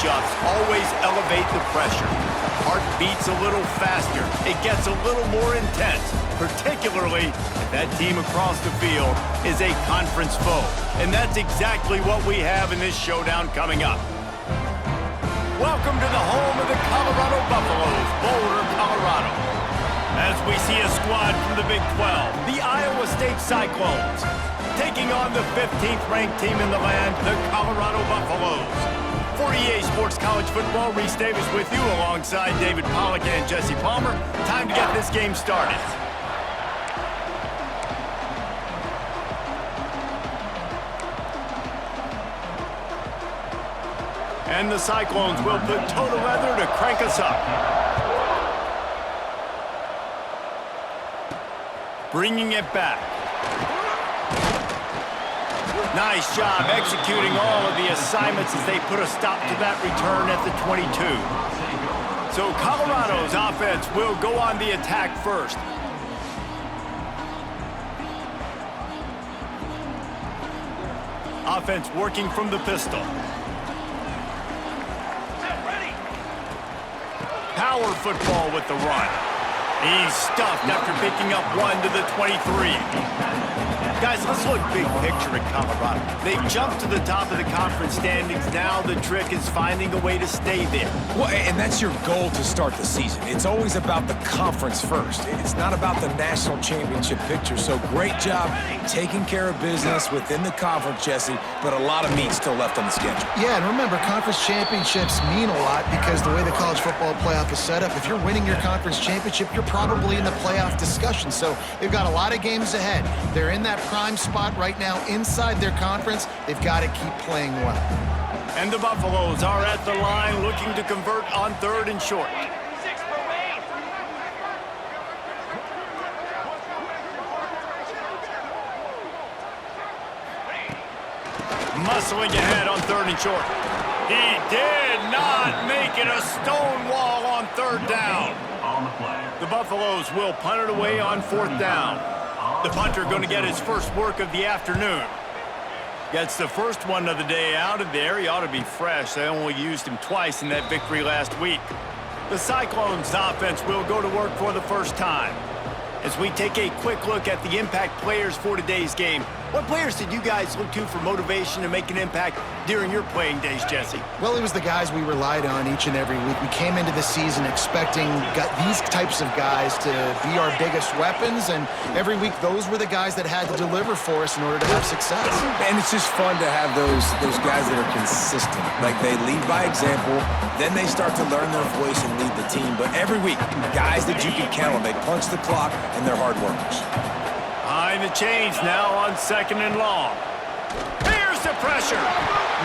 matchups always elevate the pressure. The heart beats a little faster. It gets a little more intense, particularly if that team across the field is a conference foe. And that's exactly what we have in this showdown coming up. Welcome to the home of the Colorado Buffaloes, Boulder, Colorado. As we see a squad from the Big 12, the Iowa State Cyclones, taking on the 15th ranked team in the land, the Colorado Buffaloes. For EA Sports College Football, Reese Davis with you alongside David Pollack and Jesse Palmer. Time to get this game started. And the Cyclones will put total leather to crank us up. Bringing it back. Nice job executing all of the assignments as they put a stop to that return at the 22. So Colorado's offense will go on the attack first. Offense working from the pistol. Power football with the run. He's stuffed after picking up one to the 23. Guys, let's look big picture at Colorado. They've jumped to the top of the conference standings. Now the trick is finding a way to stay there. Well, and that's your goal to start the season. It's always about the conference first. It's not about the national championship picture. So great job taking care of business within the conference, Jesse, but a lot of meat still left on the schedule. Yeah, and remember, conference championships mean a lot because the way the college football playoff is set up, if you're winning your conference championship, you're probably in the playoff discussion. So they've got a lot of games ahead. They're in that prime spot right now inside their conference. They've got to keep playing well. And the Buffaloes are at the line looking to convert on 3rd and short. Muscling ahead on 3rd and short. He did not make it a stone wall on 3rd down. The Buffaloes will punt it away on 4th down. The punter going to get his first work of the afternoon. Gets the first one of the day out of there. He ought to be fresh. They only used him twice in that victory last week. The Cyclones offense will go to work for the first time. As we take a quick look at the impact players for today's game, what players did you guys look to for motivation to make an impact during your playing days, Jesse? Well, it was the guys we relied on each and every week. We came into the season expecting these types of guys to be our biggest weapons, and every week those were the guys that had to deliver for us in order to have success. And it's just fun to have those guys that are consistent. Like, they lead by example, then they start to learn their voice and lead the team. But every week, guys that you can count on, they punch the clock, and they're hard workers. Behind the chains now on 2nd and long. Here's the pressure.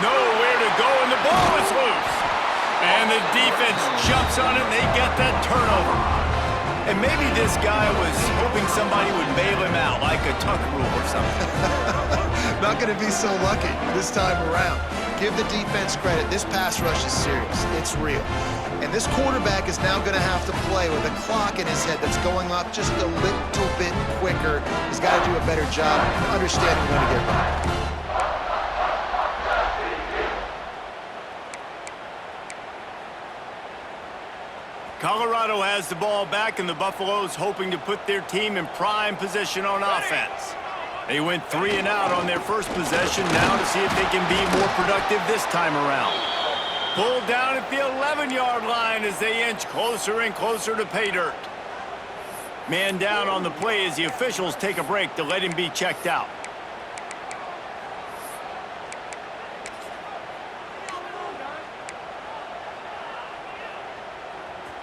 Nowhere to go, and the ball is loose. And the defense jumps on it, and they get that turnover. And maybe this guy was hoping somebody would bail him out, like a tuck rule or something. Not going to be so lucky this time around. Give the defense credit. This pass rush is serious. It's real. And this quarterback is now going to have to play with a clock in his head that's going up just a little bit quicker. He's got to do a better job understanding when to get back. Colorado has the ball back, and the Buffaloes hoping to put their team in prime position on offense. They went 3 and out on their first possession, now to see if they can be more productive this time around. Pulled down at the 11-yard line as they inch closer and closer to pay dirt. Man down on the play as the officials take a break to let him be checked out.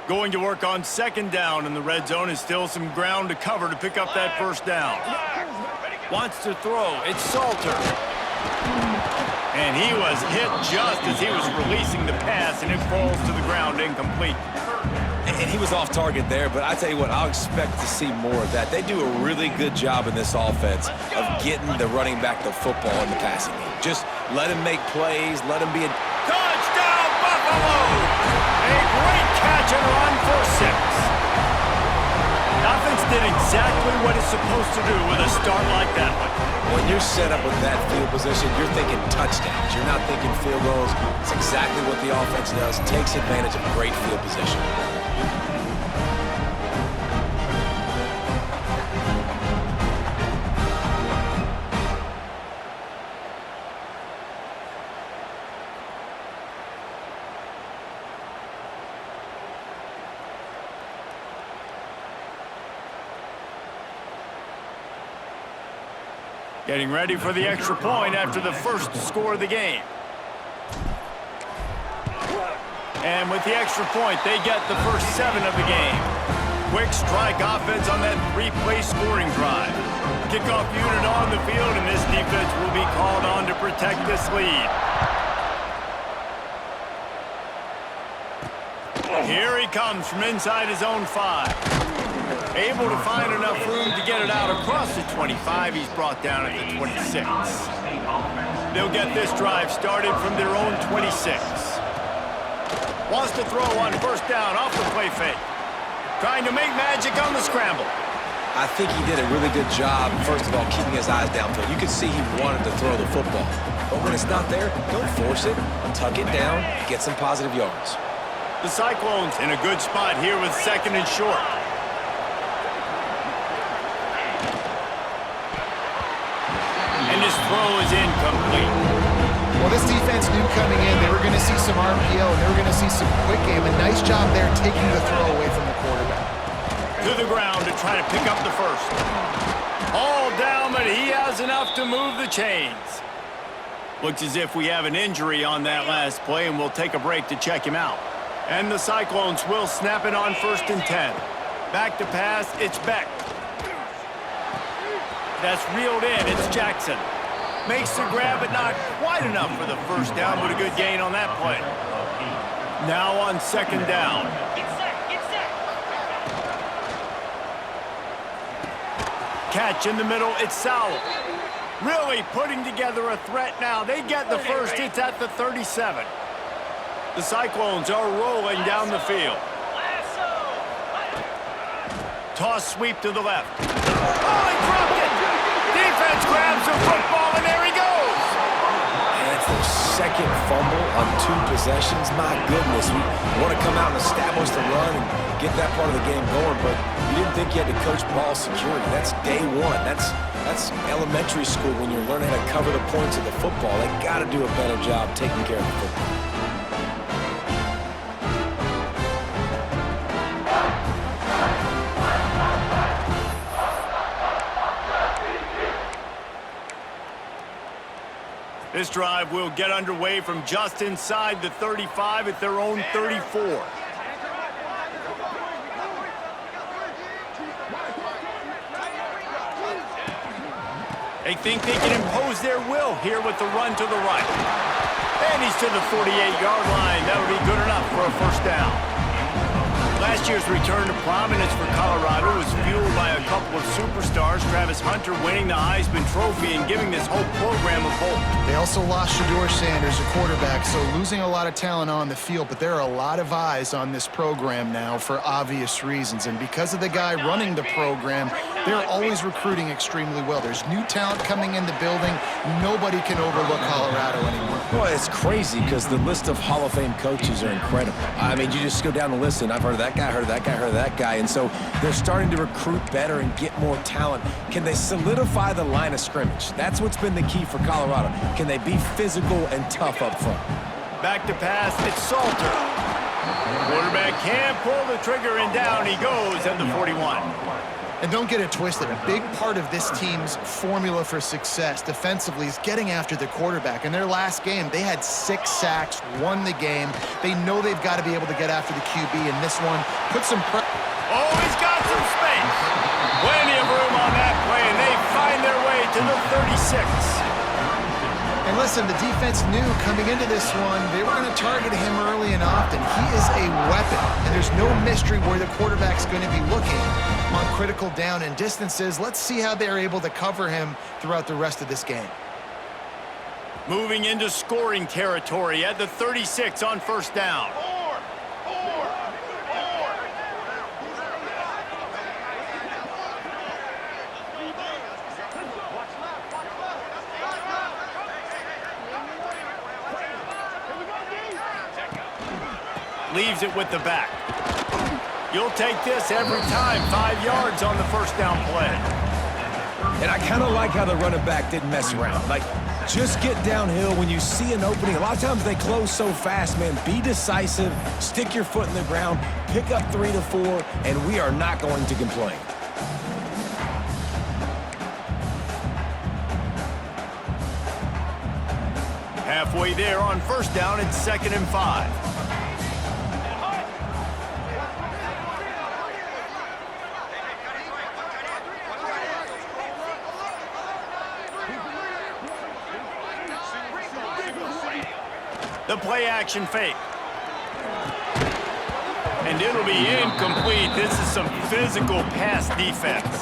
Going to work on 2nd down, and the red zone is still some ground to cover to pick up that first down. Wants to throw. It's Salter. And he was hit just as he was releasing the pass, and it falls to the ground incomplete. And he was off target there, but I tell you what, I'll expect to see more of that. They do a really good job in this offense of getting the running back the football in the passing game. Just let him make plays, let him be a... Touchdown, Buffalo! A great catch and run for 6. The offense did exactly what it's supposed to do with a start like that one. When you're set up with that field position, you're thinking touchdowns. You're not thinking field goals. It's exactly what the offense does. Takes advantage of great field position. Getting ready for the extra point after the first score of the game. And with the extra point, they get the first 7 of the game. Quick strike offense on that 3-play scoring drive. Kickoff unit on the field, and this defense will be called on to protect this lead. Here he comes from inside his own 5. Able to find enough room to get it out across the 25. He's brought down at the 26. They'll get this drive started from their own 26. Wants to throw on first down off the play fake. Trying to make magic on the scramble. I think he did a really good job, first of all, keeping his eyes downfield. You could see he wanted to throw the football. But when it's not there, don't force it. Tuck it down, get some positive yards. The Cyclones in a good spot here with 2nd and short. And his throw is incomplete. Well, this defense knew coming in they were going to see some RPO and they were going to see some quick game. A nice job there taking the throw away from the quarterback. To the ground to try to pick up the first. All down, but he has enough to move the chains. Looks as if we have an injury on that last play, and we'll take a break to check him out. And the Cyclones will snap it on 1st and 10. Back to pass, it's Beck. That's reeled in, it's Jackson. Makes the grab, but not quite enough for the first down, but a good gain on that play. Now on 2nd down. Catch in the middle, it's Sowell. Really putting together a threat now. They get the first, it's at the 37. The Cyclones are rolling down the field. Toss sweep to the left. Oh, he dropped it! Defense grabs the football, and there he goes! And that's their 2nd fumble on 2 possessions. My goodness, we want to come out and establish the run and get that part of the game going, but you didn't think you had to coach ball security. That's day 1. That's elementary school when you're learning how to cover the points of the football. They got to do a better job taking care of the football. This drive will get underway from just inside the 35 at their own 34. They think they can impose their will here with the run to the right. And he's to the 48-yard line. That would be good enough for a first down. Last year's return to prominence for Colorado was fueled by a couple of superstars, Travis Hunter winning the Heisman Trophy and giving this whole program a bolt. They also lost Shedeur Sanders, a quarterback, so losing a lot of talent on the field, but there are a lot of eyes on this program now for obvious reasons. And because of the guy running the program, they're always recruiting extremely well. There's new talent coming in the building. Nobody can overlook Colorado anymore. Well, it's crazy because the list of Hall of Fame coaches are incredible. I mean, you just go down the list, and I've heard of that guy, heard of that guy, heard of that guy. And so they're starting to recruit better and get more talent. Can they solidify the line of scrimmage? That's what's been the key for Colorado. Can they be physical and tough up front? Back to pass, it's Salter. Quarterback can't pull the trigger, and down he goes at the 41. And don't get it twisted. A big part of this team's formula for success defensively is getting after the quarterback. In their last game, they had 6 sacks, won the game. They know they've got to be able to get after the QB, and this one put some pressure. Oh, he's got some space. Plenty of room on that play, and they find their way to the 36. And listen, the defense knew coming into this one, they were going to target him early and often. He is a weapon, and there's no mystery where the quarterback's going to be looking on critical down and distances. Let's see how they're able to cover him throughout the rest of this game. Moving into scoring territory at the 36 on first down. leaves it with the back. You'll take this every time. 5 yards on the first down play. And I kind of like how the running back didn't mess around. Like, just get downhill when you see an opening. A lot of times they close so fast, man. Be decisive, stick your foot in the ground, pick up 3 to 4, and we are not going to complain. Halfway there on first down, it's 2nd and 5. The play action fake. And it'll be incomplete. This is some physical pass defense.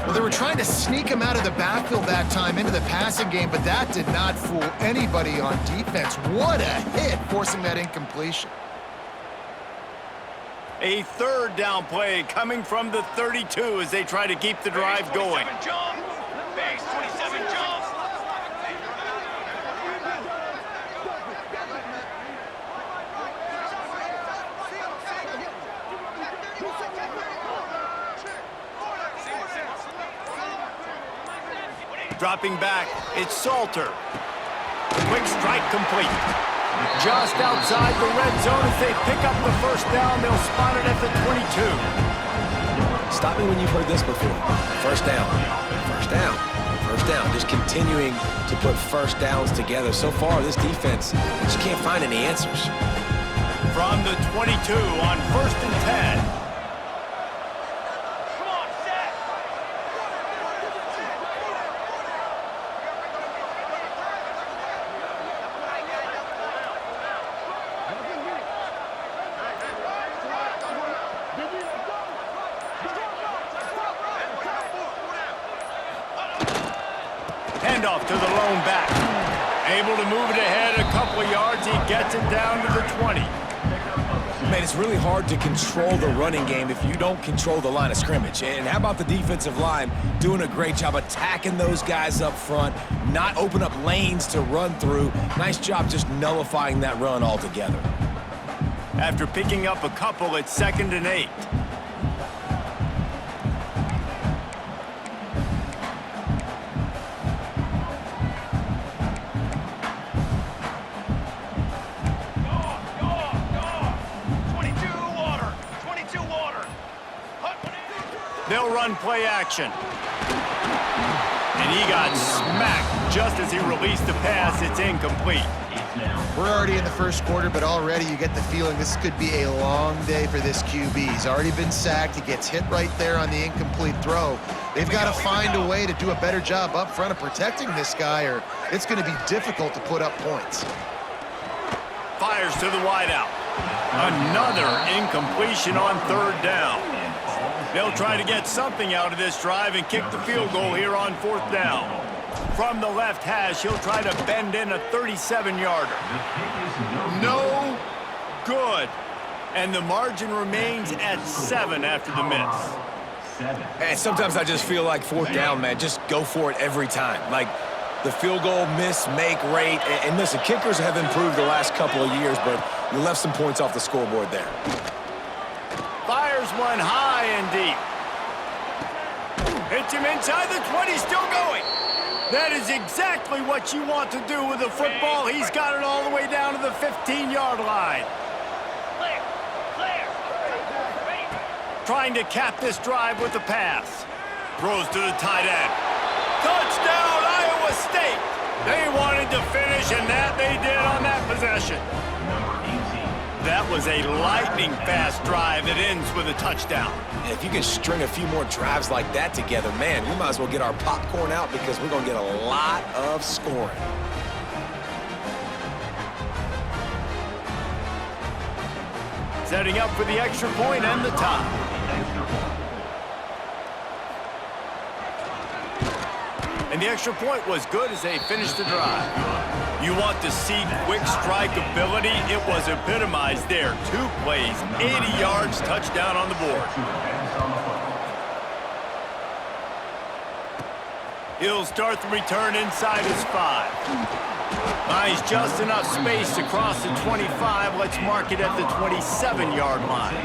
Well, they were trying to sneak him out of the backfield that time into the passing game, but that did not fool anybody on defense. What a hit, forcing that incompletion. A 3rd down play coming from the 32 as they try to keep the drive going. Dropping back, it's Salter. Quick strike complete. Just outside the red zone as they pick up the first down. They'll spot it at the 22. Stop me when you've heard this before. First down, first down, first down. Just continuing to put first downs together. So far, this defense just can't find any answers. From the 22 on 1st and 10. Handoff to the lone back. Able to move it ahead a couple of yards. He gets it down to the 20. Man, it's really hard to control the running game if you don't control the line of scrimmage. And how about the defensive line doing a great job attacking those guys up front, not open up lanes to run through. Nice job just nullifying that run altogether. After picking up a couple, it's 2nd and 8. They'll run play action. And he got smacked just as he released the pass. It's incomplete. We're already in the first quarter, but already you get the feeling this could be a long day for this QB. He's already been sacked. He gets hit right there on the incomplete throw. They've got to find a way to do a better job up front of protecting this guy, or it's going to be difficult to put up points. Fires to the wideout. Another incompletion on 3rd down. They'll try to get something out of this drive and kick the field goal here on 4th down. From the left hash, he'll try to bend in a 37-yarder. No good. And the margin remains at 7 after the miss. And sometimes I just feel like 4th down, man, just go for it every time. Like the field goal miss-make rate. And listen, kickers have improved the last couple of years, but you left some points off the scoreboard there. Fires one high and deep. Hits him inside the 20, still going. That is exactly what you want to do with a football. He's got it all the way down to the 15-yard line. Trying to cap this drive with the pass. Throws to the tight end. Touchdown, Iowa State. They wanted to finish, and that they did on that possession. That was a lightning-fast drive that ends with a touchdown. And if you can string a few more drives like that together, man, we might as well get our popcorn out because we're going to get a lot of scoring. Setting up for the extra point and the tie. And the extra point was good as they finished the drive. You want to see quick strike ability? It was epitomized there. 2 plays, 80 yards, touchdown on the board. He'll start the return inside his 5. Finds just enough space to cross the 25. Let's mark it at the 27-yard line.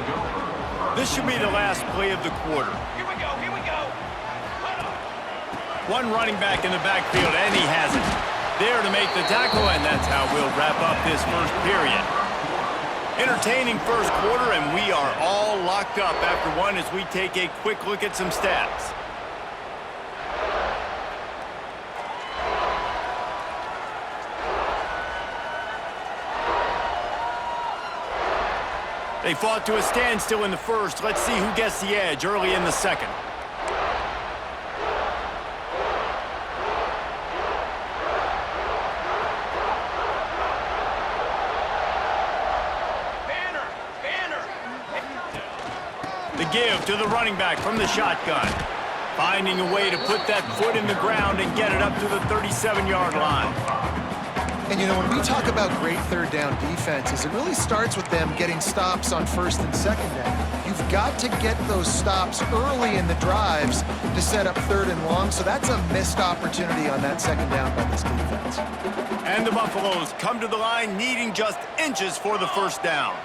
This should be the last play of the quarter. Here we go. One running back in the backfield, and he has it. There to make the tackle, and that's how we'll wrap up this first period. Entertaining first quarter, and we are all locked up after one as we take a quick look at some stats. They fought to a standstill in the first. Let's see who gets the edge early in the second. The give to the running back from the shotgun. Finding a way to put that foot in the ground and get it up to the 37-yard line. And, you know, when we talk about great third down defenses, it really starts with them getting stops on first and second down. You've got to get those stops early in the drives to set up third and long, so that's a missed opportunity on that second down by this defense. And the Buffaloes come to the line needing just inches for the first down.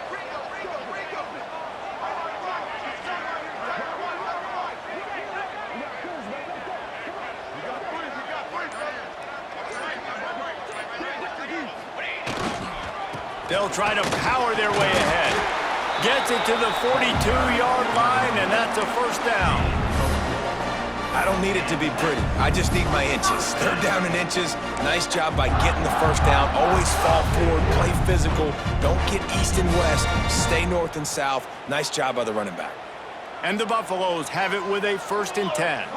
They'll try to power their way ahead. Gets it to the 42-yard line, and that's a first down. I don't need it to be pretty. I just need my inches. Third down in inches. Nice job by getting the first down. Always fall forward, play physical. Don't get east and west. Stay north and south. Nice job by the running back. And the Buffaloes have it with a 1st and 10.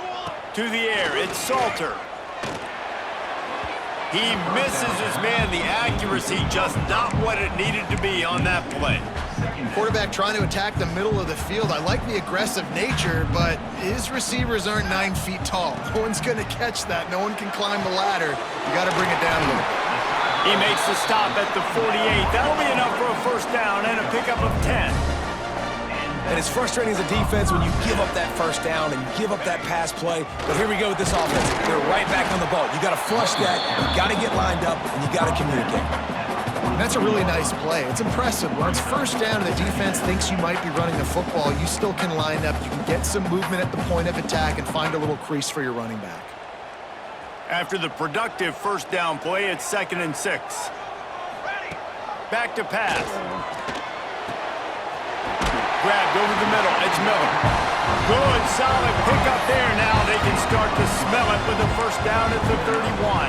To the air, it's Salter. He misses his man. The accuracy just not what it needed to be on that play. Quarterback trying to attack the middle of the field. I like the aggressive nature, but his receivers aren't 9 feet tall. No one's going to catch that. No one can climb the ladder. You got to bring it down a little bit. He makes the stop at the 48. That'll be enough for a first down and a pickup of 10. And it's frustrating as a defense when you give up that first down and you give up that pass play. But here we go with this offense. They're right back on the ball. You got to flush that. You got to get lined up, and you got to communicate. And that's a really nice play. It's impressive. When it's first down and the defense thinks you might be running the football, you still can line up. You can get some movement at the point of attack and find a little crease for your running back. After the productive first down play, it's 2nd and 6. Back to pass. Grabbed over the middle. It's Miller. Good, solid pickup there. Now they can start to smell it with a first down at the 31.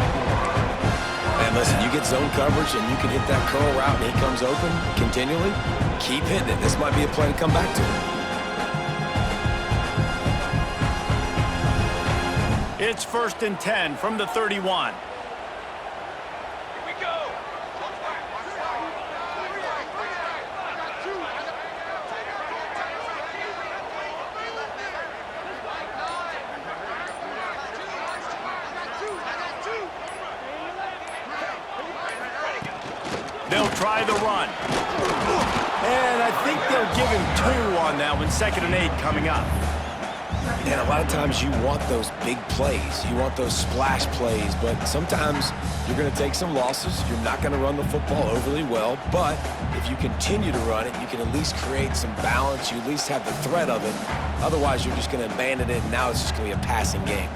And listen, you get zone coverage and you can hit that curl route and he comes open continually. Keep hitting it. This might be a play to come back to. It's 1st and 10 from the 31. They'll try the run. And I think they'll give him 2 on that one. 2nd and 8 coming up. And a lot of times you want those big plays. You want those splash plays. But sometimes you're going to take some losses. You're not going to run the football overly well. But if you continue to run it, you can at least create some balance. You at least have the threat of it. Otherwise, you're just going to abandon it, and now it's just going to be a passing game.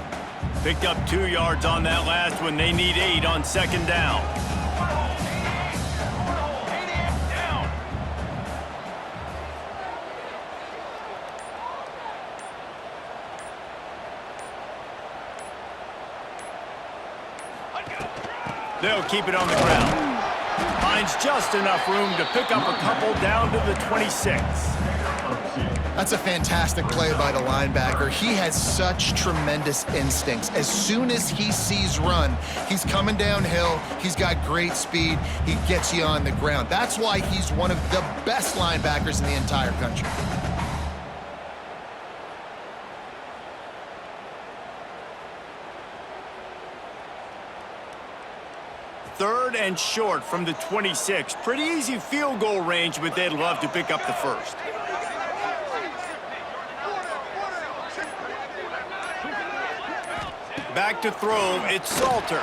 Picked up 2 yards on that last one. They need 8 on 2nd down. They'll keep it on the ground. Finds just enough room to pick up a couple down to the 26. That's a fantastic play by the linebacker. He has such tremendous instincts. As soon as he sees run, he's coming downhill. He's got great speed. He gets you on the ground. That's why he's one of the best linebackers in the entire country. Third and short from the 26. Pretty easy field goal range, but they'd love to pick up the first. Back to throw, it's Salter.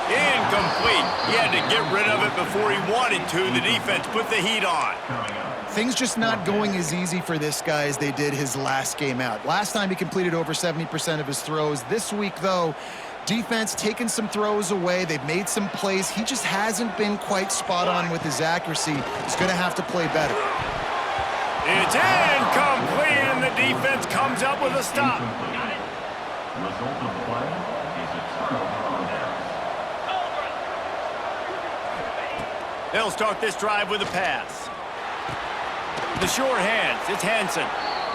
Incomplete. He had to get rid of it before he wanted to. The defense put the heat on. Things just not going as easy for this guy as they did his last game out. Last time he completed over 70% of his throws. This week, though, defense taking some throws away. They've made some plays. He just hasn't been quite spot on with his accuracy. He's going to have to play better. It's incomplete, and the defense comes up with a stop. Result of the play is a turnover on downs. They'll start this drive with a pass. The short hands, it's Hansen.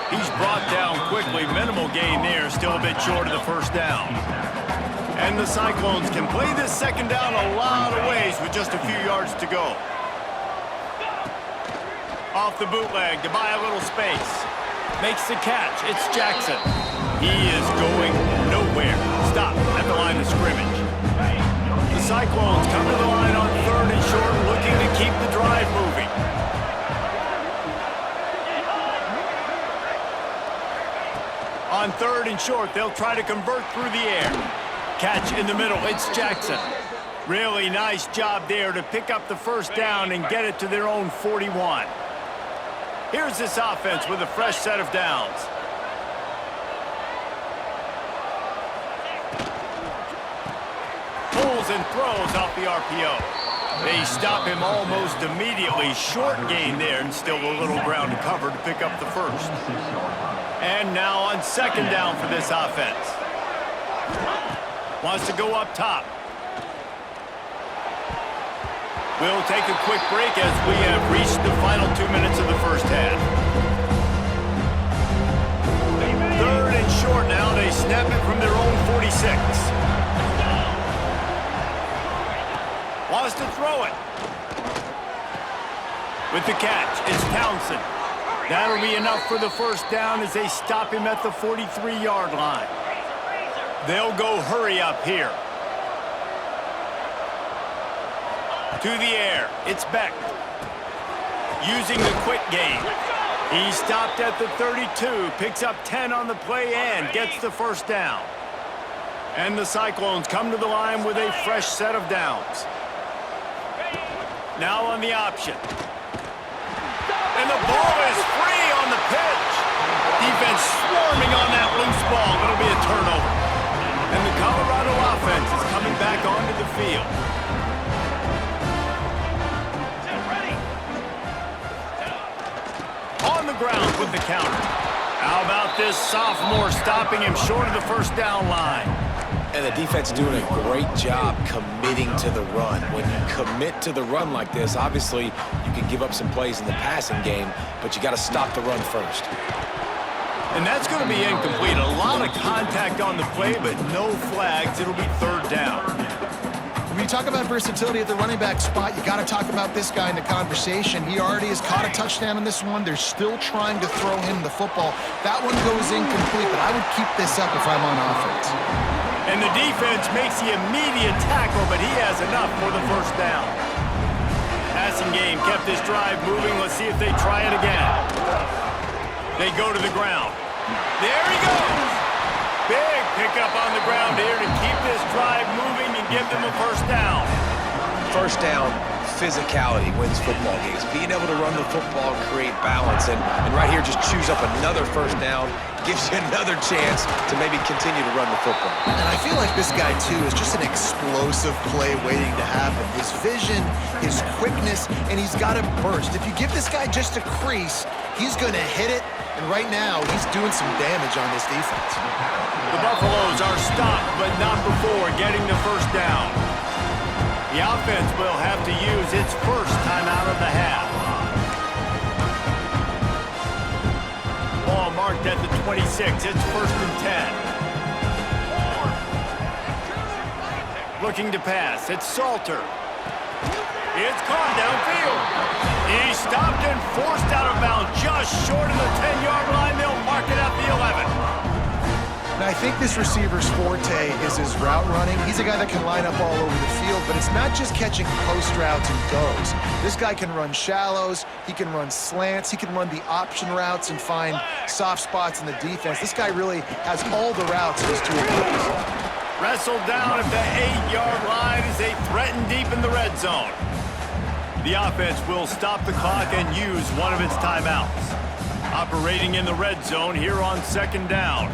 He's brought down quickly. Minimal gain there, still a bit short of the first down. And the Cyclones can play this second down a lot of ways with just a few yards to go. Off the bootleg to buy a little space. Makes the catch. It's Jackson. He is going nowhere. Stop at the line of scrimmage. The Cyclones come to the line on 3rd and short, looking to keep the drive moving. On 3rd and short, they'll try to convert through the air. Catch in the middle. It's Jackson. Really nice job there to pick up the first down and get it to their own 41. Here's this offense with a fresh set of downs. Pulls and throws off the RPO. They stop him almost immediately. Short gain there, and still a little ground to cover to pick up the first. And now on second down for this offense. Wants to go up top. We'll take a quick break as we have reached the final 2 minutes of the first half. 3rd and short now. They snap it from their own 46. Wants to throw it. With the catch, it's Townsend. That'll be enough for the first down as they stop him at the 43-yard line. They'll go hurry up here. To the air, it's Beck. Using the quick game. He stopped at the 32, picks up 10 on the play and gets the first down. And the Cyclones come to the line with a fresh set of downs. Now on the option. And the ball is free on the pitch. Defense swarming on that loose ball. It'll be a turnover. And the Colorado offense is coming back onto the field. On the ground with the counter. How about this sophomore stopping him short of the first down line? And the defense doing a great job committing to the run. When you commit to the run like this, obviously you can give up some plays in the passing game, but you got to stop the run first. And that's going to be incomplete. A lot of contact on the play, but no flags. It'll be 3rd down. When you talk about versatility at the running back spot, you got to talk about this guy in the conversation. He already has caught a touchdown in this one. They're still trying to throw him the football. That one goes incomplete, but I would keep this up if I'm on offense. And the defense makes the immediate tackle, but he has enough for the first down. Passing game kept this drive moving. Let's see if they try it again. They go to the ground. There he goes. Big pickup on the ground here to keep this drive moving and give them a first down. First down, physicality wins football games. Being able to run the football, create balance, and right here just choose up another first down, gives you another chance to maybe continue to run the football. And I feel like this guy, too, is just an explosive play waiting to happen. His vision, his quickness, and he's got a burst. If you give this guy just a crease, he's going to hit it, and right now he's doing some damage on this defense. The Buffaloes are stopped, but not before getting the first down. The offense will have to use its first timeout of the half. Ball marked at the 26. It's 1st and 10. Looking to pass. It's Salter. It's caught downfield. He stopped and forced out of bounds just short of the 10-yard line. They'll mark it at the 11. And I think this receiver's forte is his route running. He's a guy that can line up all over the field, but it's not just catching post routes and goes. This guy can run shallows, he can run slants, he can run the option routes and find soft spots in the defense. This guy really has all the routes at his tool box. Wrestled down at the 8-yard line as they threaten deep in the red zone. The offense will stop the clock and use one of its timeouts. Operating in the red zone here on second down.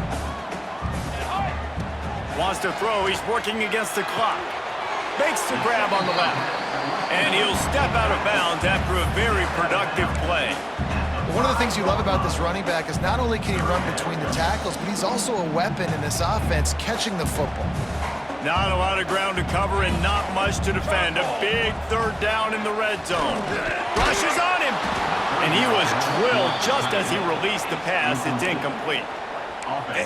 Wants to throw. He's working against the clock. Makes the grab on the left. And he'll step out of bounds after a very productive play. One of the things you love about this running back is not only can he run between the tackles, but he's also a weapon in this offense catching the football. Not a lot of ground to cover and not much to defend. A big third down in the red zone. Rushes on him. And he was drilled just as he released the pass. It's incomplete.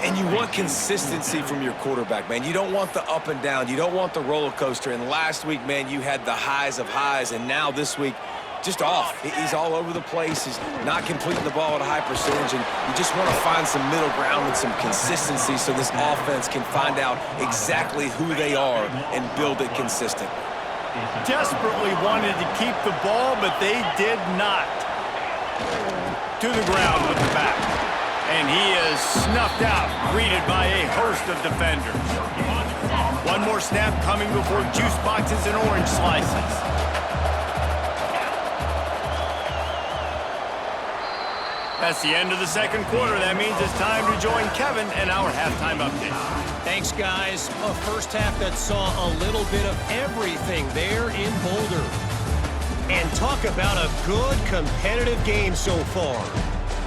And you want consistency from your quarterback, man. You don't want the up and down. You don't want the roller coaster. And last week, man, you had the highs of highs. And now this week, just off. He's all over the place. He's not completing the ball at a high percentage. And you just want to find some middle ground and some consistency so this offense can find out exactly who they are and build it consistent. Desperately wanted to keep the ball, but they did not. To the ground with the back. And he is snuffed out, greeted by a host of defenders. One more snap coming before juice boxes and orange slices. That's the end of the second quarter. That means it's time to join Kevin and our halftime update. Thanks, guys. A first half that saw a little bit of everything there in Boulder. And talk about a good competitive game so far.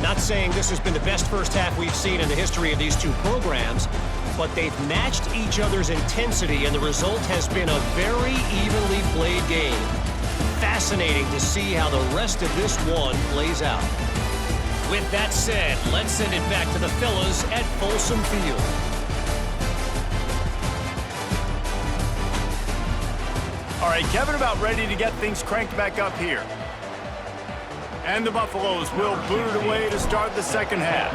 Not saying this has been the best first half we've seen in the history of these two programs, but they've matched each other's intensity, and the result has been a very evenly played game. Fascinating to see how the rest of this one plays out. With that said, let's send it back to the fellas at Folsom Field. All right, Kevin, about ready to get things cranked back up here. And the Buffaloes will boot it away to start the second half.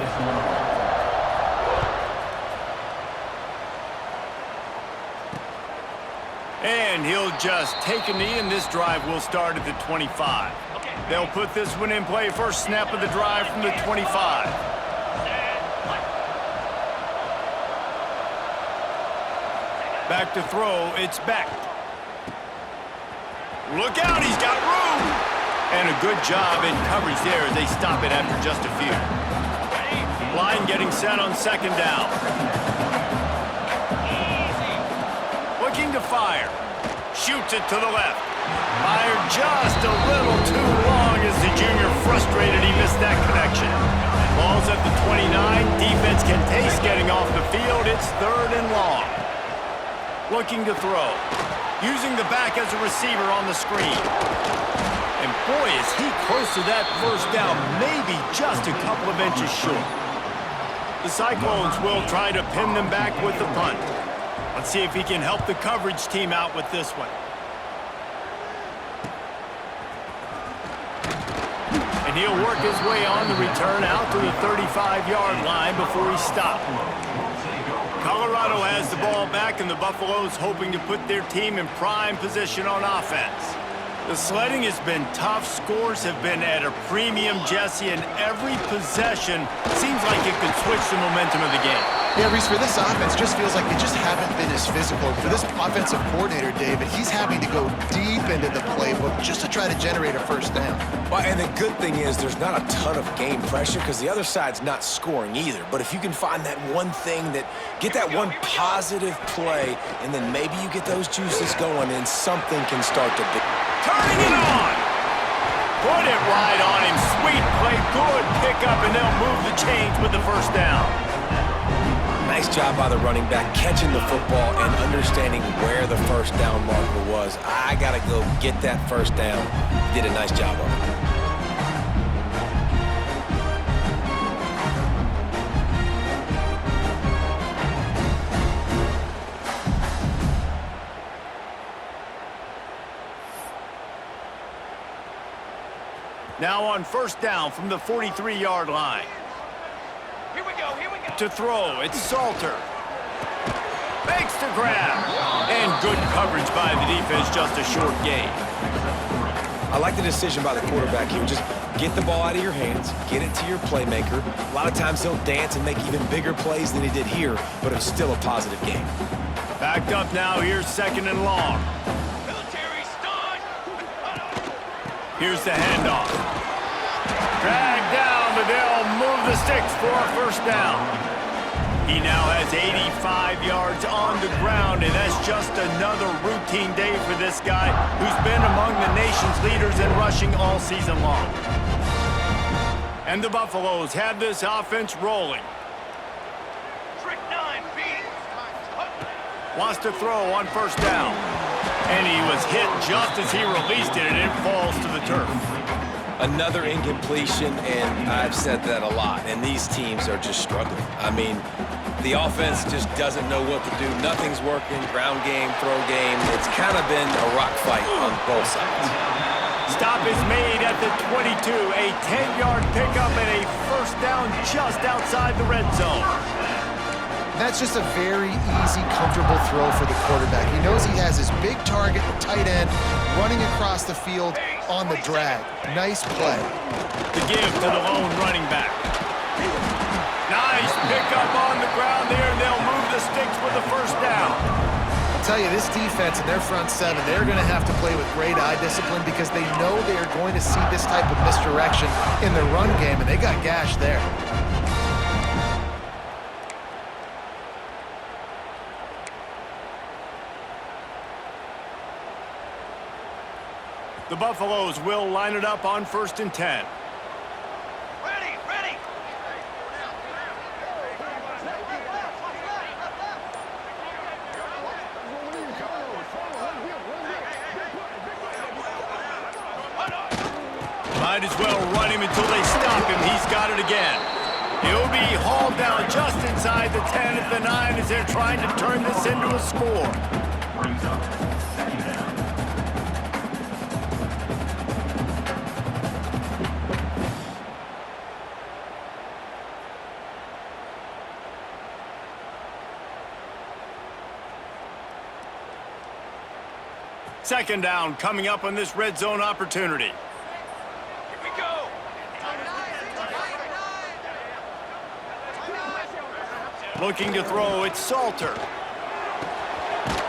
And he'll just take a knee, and this drive will start at the 25. They'll put this one in play. First snap of the drive from the 25. Back to throw. It's Beck. Look out, he's got room. And a good job in coverage there as they stop it after just a few. Line getting set on second down. Looking to fire. Shoots it to the left. Fired just a little too long as the junior frustrated he missed that connection. Ball's at the 29. Defense can taste getting off the field. It's third and long. Looking to throw. Using the back as a receiver on the screen. And boy, is he close to that first down, maybe just a couple of inches short. The Cyclones will try to pin them back with the punt. Let's see if he can help the coverage team out with this one. And he'll work his way on the return out to the 35-yard line before he stopped. Colorado has the ball back, and the Buffaloes hoping to put their team in prime position on offense. The sledding has been tough. Scores have been at a premium, Jesse, and every possession seems like it could switch the momentum of the game. Yeah, Reese, for this offense, just feels like they just haven't been as physical. For this offensive coordinator, David, he's having to go deep into the playbook just to try to generate a first down. Well, and the good thing is there's not a ton of game pressure because the other side's not scoring either. But if you can find that one thing get that one positive play, and then maybe you get those juices going and something can start to be. Turning it on! Put it right on him. Sweet play, good pickup, and they'll move the chains with the first down. Nice job by the running back, catching the football and understanding where the first down marker was. I got to go get that first down. Did a nice job of it. Now on first down from the 43-yard line. Here we go. To throw, it's Salter. Makes the grab. And good coverage by the defense, just a short gain. I like the decision by the quarterback here. Just get the ball out of your hands, get it to your playmaker. A lot of times he'll dance and make even bigger plays than he did here, but it's still a positive game. Backed up now, here's 2nd and long. Here's the handoff. Dragged down, but they'll move the sticks for a 1st down. He now has 85 yards on the ground, and that's just another routine day for this guy who's been among the nation's leaders in rushing all season long. And the Buffaloes have this offense rolling. Wants to throw on 1st down. And he was hit just as he released it, and it falls to the turf. Another incompletion, and I've said that a lot, and these teams are just struggling. I mean, the offense just doesn't know what to do. Nothing's working. Ground game, throw game. It's kind of been a rock fight on both sides. Stop is made at the 22. A 10-yard pickup and a 1st down just outside the red zone. That's just a very easy, comfortable throw for the quarterback. He knows he has his big target, the tight end, running across the field on the drag. Nice play. The give to the lone running back. Nice pickup on the ground there, and they'll move the sticks with the 1st down. I'll tell you, this defense and their front 7, they're going to have to play with great eye discipline because they know they are going to see this type of misdirection in their run game, and they got gashed there. The Buffaloes will line it up on 1st and 10. Ready. Might as well run him until they stop him. He's got it again. He'll be hauled down just inside the 10 at the 9 as they're trying to turn this into a score. Brings up 2nd down. Second down coming up on this red zone opportunity. Here we go. Looking to throw, it's Salter.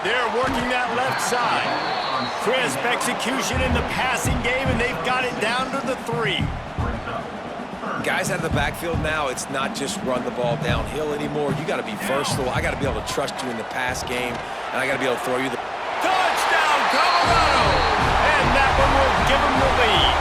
They're working that left side. Crisp execution in the passing game, and they've got it down to the 3. Guys out of the backfield now, it's not just run the ball downhill anymore. You got to be versatile. I got to be able to trust you in the pass game, and I got to be able to throw you the... Touchdown, Colorado! And that one will give them the lead.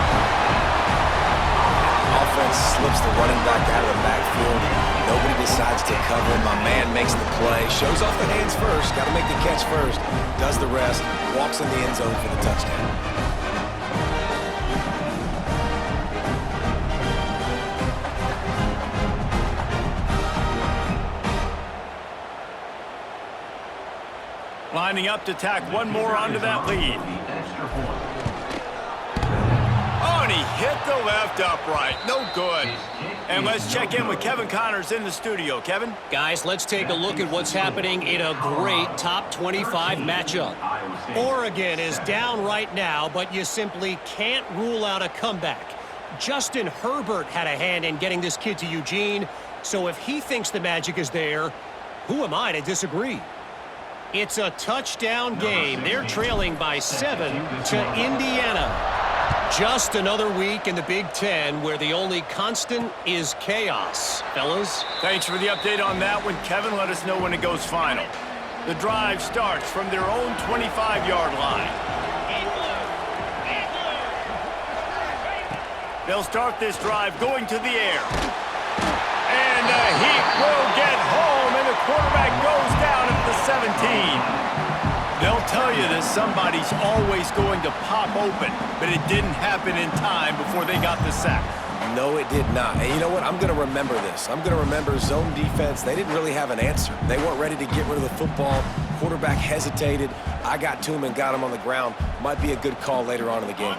Offense slips the running back out of the backfield. Nobody decides to cover. My man makes the play. Shows off the hands first. Got to make the catch first. Does the rest. Walks in the end zone for the touchdown. Lining up to tack one more onto that lead. Oh, and he hit the left upright. No good. And let's check in with Kevin Connors in the studio. Kevin? Guys, let's take a look at what's happening in a great top 25 matchup. Oregon is down right now, but you simply can't rule out a comeback. Justin Herbert had a hand in getting this kid to Eugene, so if he thinks the magic is there, who am I to disagree? It's a touchdown game. They're trailing by 7 to Indiana. Just another week in the Big Ten where the only constant is chaos. Fellas? Thanks for the update on that one, Kevin. Let us know when it goes final. The drive starts from their own 25-yard line. They'll start this drive going to the air. And he will get home, and the quarterback goes down at the 17. They'll tell you that somebody's always going to pop open, but it didn't happen in time before they got the sack. No, it did not. And you know what? I'm going to remember this. I'm going to remember zone defense. They didn't really have an answer. They weren't ready to get rid of the football. Quarterback hesitated. I got to him and got him on the ground. Might be a good call later on in the game.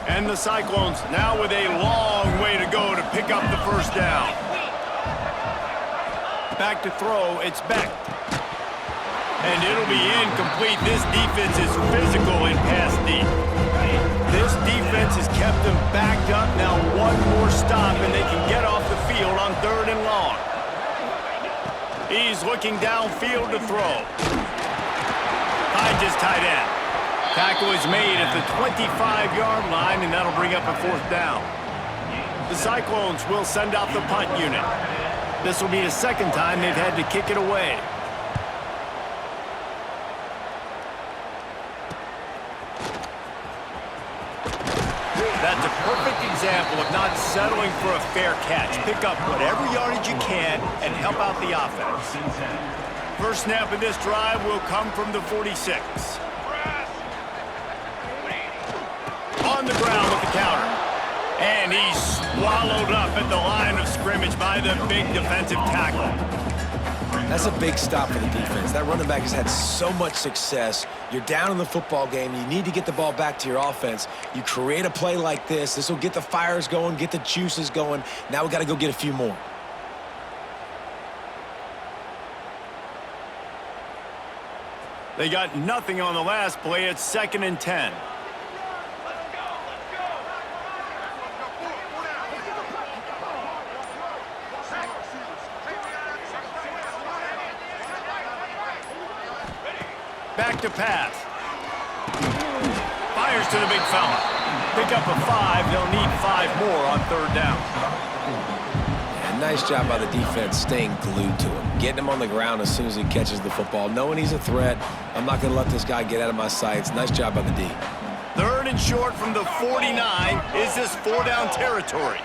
And the Cyclones now with a long way to go to pick up the first down. Back to throw, it's Beck. And it'll be incomplete. This defense is physical in pass deep. This defense has kept them backed up. Now one more stop, and they can get off the field on 3rd and long. He's looking downfield to throw. finds his tight end. Tackle is made at the 25-yard line, and that'll bring up a 4th down. The Cyclones will send out the punt unit. This will be the 2nd time they've had to kick it away. That's a perfect example of not settling for a fair catch. Pick up whatever yardage you can and help out the offense. First snap of this drive will come from the 46. On the ground with the counter. And he's swallowed up at the line of scrimmage by the big defensive tackle. That's a big stop for the defense. That running back has had so much success. You're down in the football game. You need to get the ball back to your offense. You create a play like this. This will get the fires going, get the juices going. Now we got to go get a few more. They got nothing on the last play. It's 2nd and 10. Back to pass. Fires to the big fella. Pick up a 5. They'll need 5 more on 3rd down. And nice job by the defense staying glued to him. Getting him on the ground as soon as he catches the football. Knowing he's a threat. I'm not going to let this guy get out of my sights. Nice job by the D. 3rd and short from the 49. Is this 4-down territory?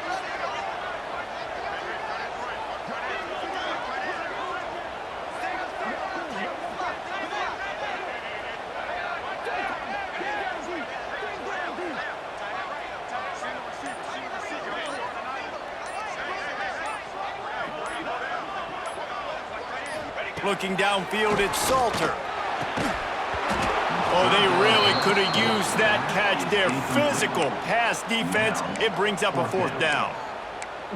Looking downfield, it's Salter. Oh, they really could have used that catch there. Physical pass defense. It brings up a 4th down.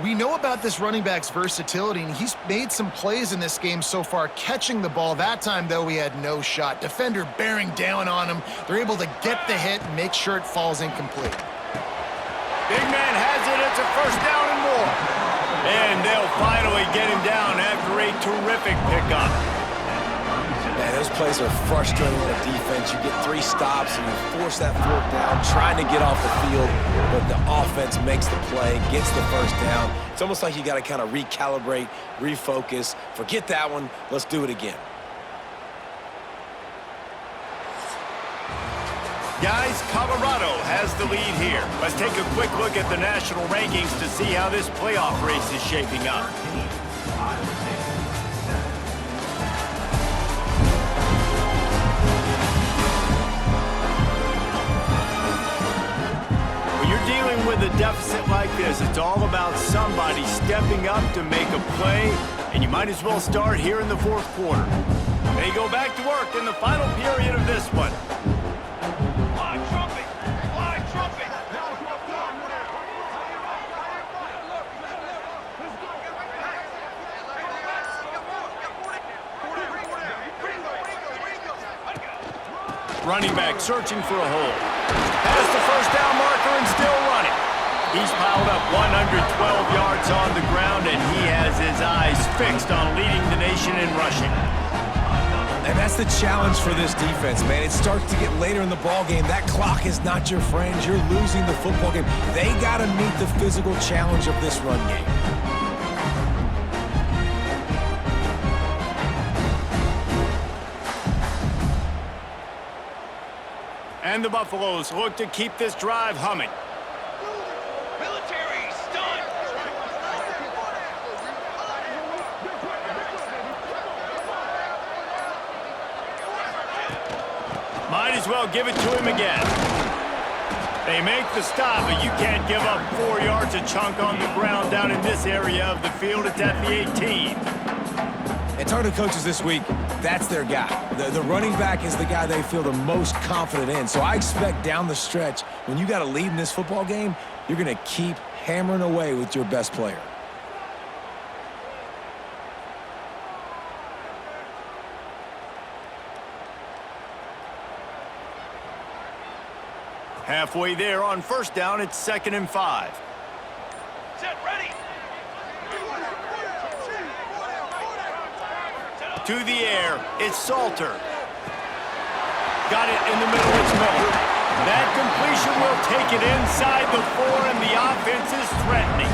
We know about this running back's versatility, and he's made some plays in this game so far catching the ball. That time, though, he had no shot. Defender bearing down on him. They're able to get the hit and make sure it falls incomplete. Big man has it. It's a 1st down and more. And they'll finally get him down after a terrific pickup. Man, those plays are frustrating on the defense. You get 3 stops and you force that 4th down, trying to get off the field, but the offense makes the play, gets the 1st down. It's almost like you got to kind of recalibrate, refocus. Forget that one. Let's do it again. Guys, Colorado has the lead here. Let's take a quick look at the national rankings to see how this playoff race is shaping up. When you're dealing with a deficit like this, it's all about somebody stepping up to make a play, and you might as well start here in the 4th quarter. They go back to work in the final period of this one. Running back searching for a hole. Has the 1st down marker and still running. He's piled up 112 yards on the ground, and he has his eyes fixed on leading the nation in rushing. And that's the challenge for this defense, man. It starts to get later in the ball game. That clock is not your friend. You're losing the football game. They got to meet the physical challenge of this run game. And the Buffaloes look to keep this drive humming. Military stunt. Might as well give it to him again. They make the stop, but you can't give up 4 yards a chunk on the ground down in this area of the field. It's at the 18. And talking to coaches this week, that's their guy. The running back is the guy they feel the most confident in. So I expect down the stretch, when you got a lead in this football game, you're going to keep hammering away with your best player. Halfway there on 1st down, it's 2nd and 5. Set, ready. To the air, it's Salter. Got it in the middle. It's Miller. That completion will take it inside the 4, and the offense is threatening.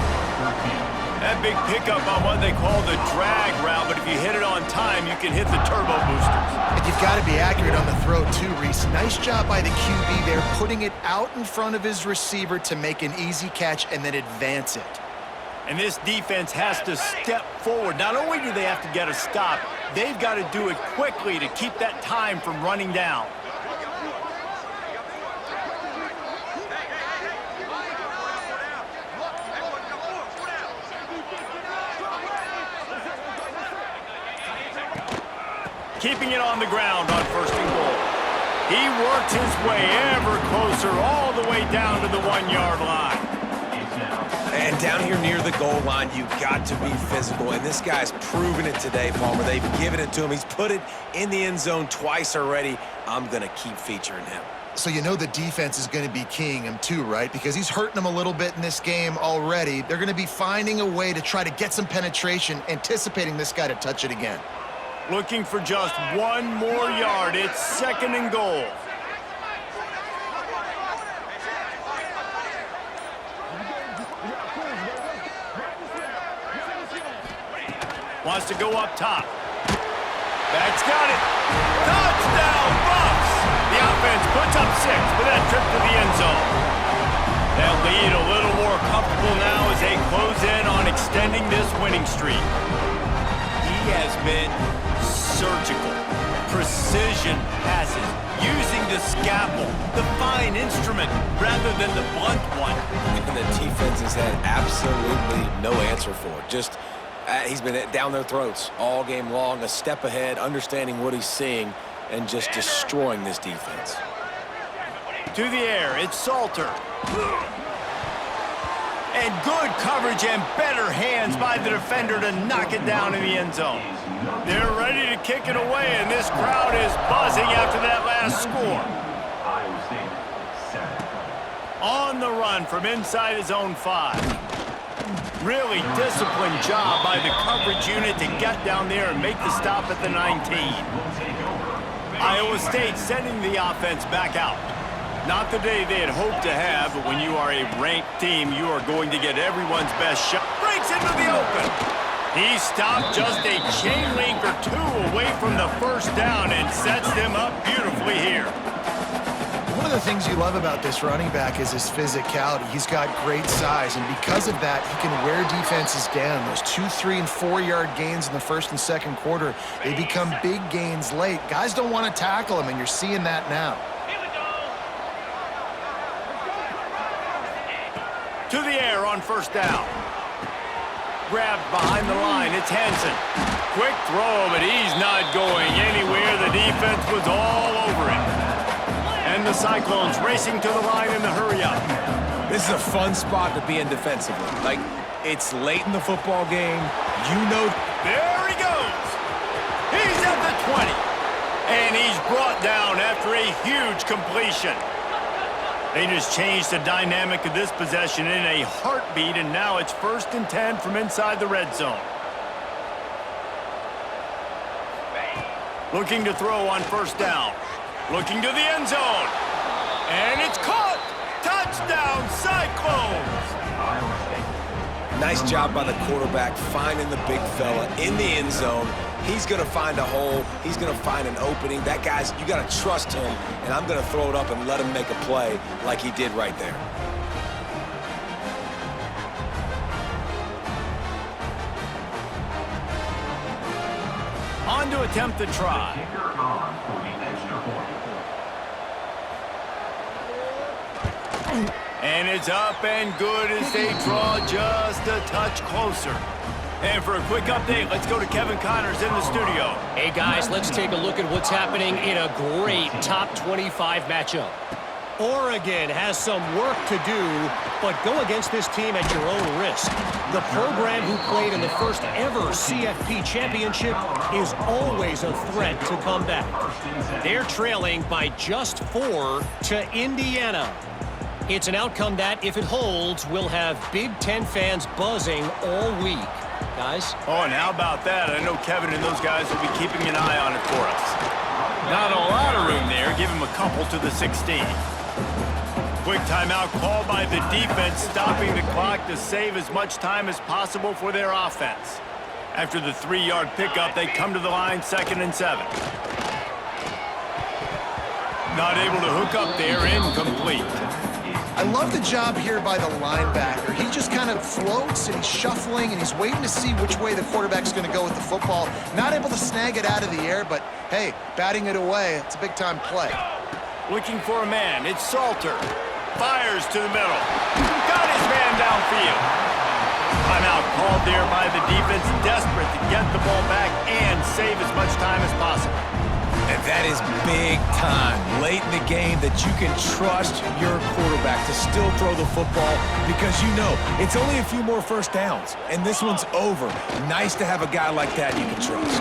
That big pickup on what they call the drag route, but if you hit it on time, you can hit the turbo boosters. And you've got to be accurate on the throw, too, Reese. Nice job by the QB there, putting it out in front of his receiver to make an easy catch and then advance it. And this defense has to step forward. Not only do they have to get a stop, they've got to do it quickly to keep that time from running down. Keeping it on the ground on 1st and goal. He works his way ever closer all the way down to the 1-yard line. And down here near the goal line, you've got to be physical. And this guy's proven it today, Palmer. They've given it to him. He's put it in the end zone twice already. I'm going to keep featuring him. So you know the defense is going to be keying him too, right? Because he's hurting them a little bit in this game already. They're going to be finding a way to try to get some penetration, anticipating this guy to touch it again. Looking for just 1 more yard. It's 2nd and goal. Wants to go up top. That's got it. Touchdown, Bucks! The offense puts up 6 with that trip to the end zone. That lead a little more comfortable now as they close in on extending this winning streak. He has been surgical, precision passes, using the scalpel, the fine instrument, rather than the blunt one. And the defense has had absolutely no answer for it. Just, he's been down their throats all game long, a step ahead, understanding what he's seeing, and just destroying this defense. To the air, it's Salter. And good coverage and better hands by the defender to knock it down in the end zone. They're ready to kick it away, and this crowd is buzzing after that last score. Iowa State, 7. On the run from inside his own 5. Really disciplined job by the coverage unit to get down there and make the stop at the 19. Iowa State sending the offense back out. Not the day they had hoped to have, but when you are a ranked team, you are going to get everyone's best shot. Breaks into the open. He stopped just a chain link or 2 away from the 1st down and sets them up beautifully here. One of the things you love about this running back is his physicality. He's got great size, and because of that, he can wear defenses down. Those 2, 3, and 4-yard gains in the 1st and 2nd quarter, they become big gains late. Guys don't want to tackle him, and you're seeing that now. To the air on 1st down. Grabbed behind the line, it's Hansen. Quick throw, but he's not going anywhere. The defense was all over it. And the Cyclones racing to the line in the hurry-up. This is a fun spot to be in defensively. Like, it's late in the football game. You know. There he goes. He's at the 20. And he's brought down after a huge completion. They just changed the dynamic of this possession in a heartbeat, and now it's 1st and 10 from inside the red zone. Looking to throw on 1st down. Looking to the end zone. And it's caught! Touchdown, Cyclones! Nice job by the quarterback finding the big fella in the end zone. He's going to find a hole. He's going to find an opening. That guy's, you got to trust him, and I'm going to throw it up and let him make a play like he did right there. On to attempt the try. Kicker on for the extra point. And it's up and good as they draw just a touch closer. And for a quick update, let's go to Kevin Connors in the studio. Hey, guys, let's take a look at what's happening in a great top 25 matchup. Oregon has some work to do, but go against this team at your own risk. The program who played in the first ever CFP championship is always a threat to come back. They're trailing by just 4 to Indiana. It's an outcome that, if it holds, will have Big Ten fans buzzing all week. Guys? Oh, and how about that? I know Kevin and those guys will be keeping an eye on it for us. Not a lot of room there. Give him a couple to the 16. Quick timeout called by the defense, stopping the clock to save as much time as possible for their offense. After the 3-yard pickup, they come to the line 2nd and 7. Not able to hook up there, incomplete. I love the job here by the linebacker. He just kind of floats and he's shuffling and he's waiting to see which way the quarterback's going to go with the football. Not able to snag it out of the air, but hey, batting it away, it's a big-time play. Looking for a man, it's Salter. Fires to the middle. Got his man downfield. Timeout called there by the defense, desperate to get the ball back and save as much time as possible. And that is big time, late in the game, that you can trust your quarterback to still throw the football because you know it's only a few more first downs, and this one's over. Nice to have a guy like that you can trust.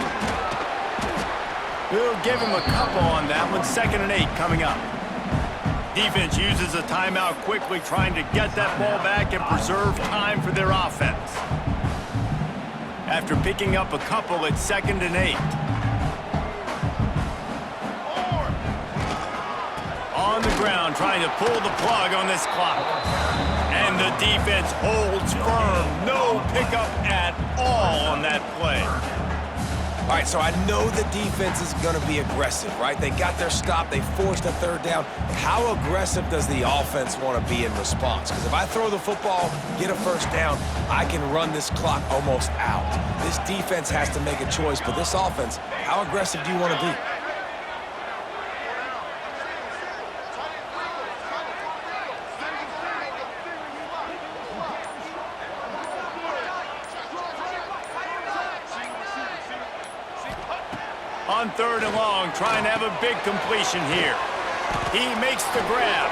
We'll give him a couple on that one. 2nd and 8 coming up. Defense uses a timeout quickly, trying to get that ball back and preserve time for their offense. After picking up a couple, it's 2nd and 8. On the ground, trying to pull the plug on this clock. And the defense holds firm. No pickup at all on that play. All right, so I know the defense is going to be aggressive, right? They got their stop. They forced a 3rd down. How aggressive does the offense want to be in response? Because if I throw the football, get a 1st down, I can run this clock almost out. This defense has to make a choice, but this offense, how aggressive do you want to be? On 3rd and long, trying to have a big completion here. He makes the grab.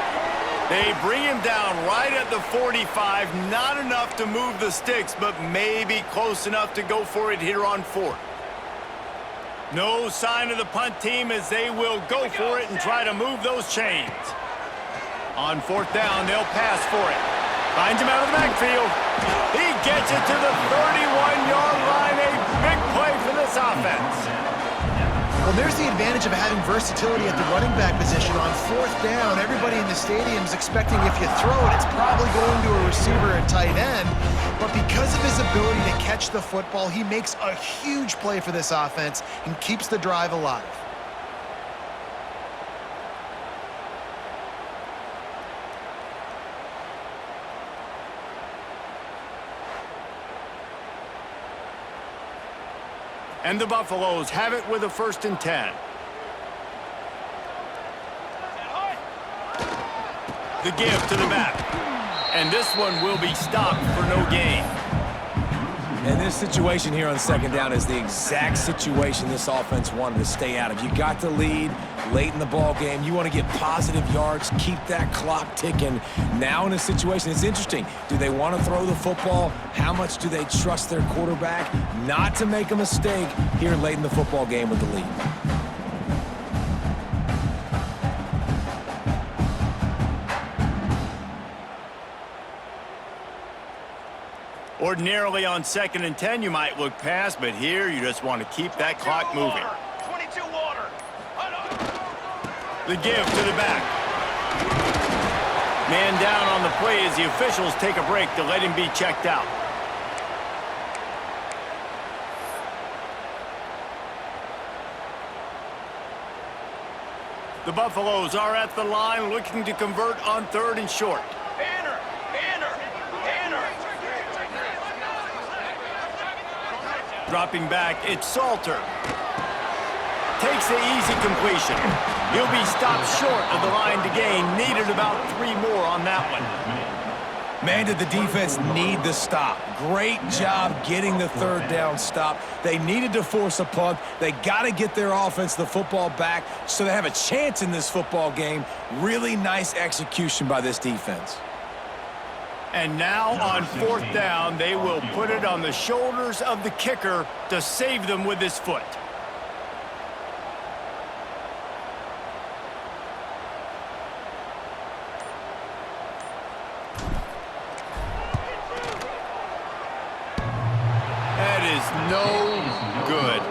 They bring him down right at the 45. Not enough to move the sticks, but maybe close enough to go for it here on 4th. No sign of the punt team as they will go for it and try to move those chains. On 4th down, they'll pass for it. Finds him out of the backfield. He gets it to the 31-yard line. A big play for this offense. Well, there's the advantage of having versatility at the running back position. On 4th down, everybody in the stadium is expecting if you throw it, it's probably going to a receiver and tight end. But because of his ability to catch the football, he makes a huge play for this offense and keeps the drive alive. And the Buffaloes have it with a 1st and 10. The give to the back. And this one will be stopped for no gain. And this situation here on 2nd down is the exact situation this offense wanted to stay out of. You got the lead late in the ball game. You want to get positive yards, keep that clock ticking. Now in a situation, it's interesting. Do they want to throw the football? How much do they trust their quarterback not to make a mistake here late in the football game with the lead? Ordinarily on 2nd and 10, you might look past, but here you just want to keep that clock moving. 22 water. The give to the back. Man down on the play as the officials take a break to let him be checked out. The Buffaloes are at the line looking to convert on 3rd and short. Banner. Dropping back, it's Salter. Takes the easy completion. He'll be stopped short of the line to gain. Needed about 3 more on that one. Man, did the defense need the stop. Great job getting the 3rd down stop. They needed to force a punt. They got to get their offense the football back so they have a chance in this football game. Really nice execution by this defense. And now on 4th down, they will put it on the shoulders of the kicker to save them with his foot. That is no good.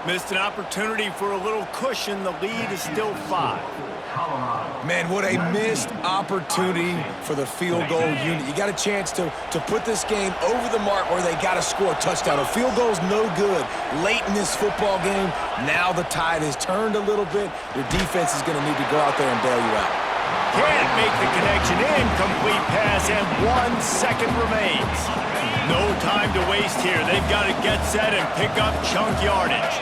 Missed an opportunity for a little cushion. The lead is still 5. Man, what a missed opportunity for the field goal unit. You got a chance to put this game over the mark where they got to score a touchdown. A field goal's no good late in this football game. Now the tide has turned a little bit. Your defense is going to need to go out there and bail you out. Can't make the connection. Incomplete pass, and 1 second remains. No time to waste here. They've got to get set and pick up chunk yardage.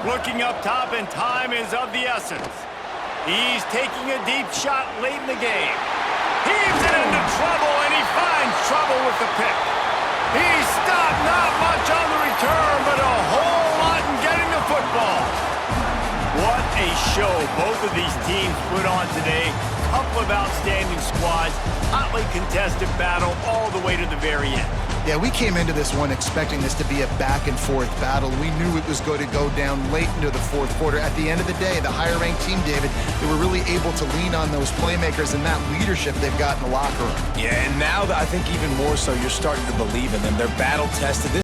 Looking up top, and time is of the essence. He's taking a deep shot late in the game. Heaves it into trouble, and he finds trouble with the pick. He's stopped, not much on the return, but a whole lot in getting the football. What a show both of these teams put on today. Couple of outstanding squads, hotly contested battle all the way to the very end. Yeah, we came into this one expecting this to be a back-and-forth battle. We knew it was going to go down late into the fourth quarter. At the end of the day, the higher-ranked team, David, they were really able to lean on those playmakers and that leadership they've got in the locker room. Yeah, and now I think even more so, you're starting to believe in them. They're battle-tested.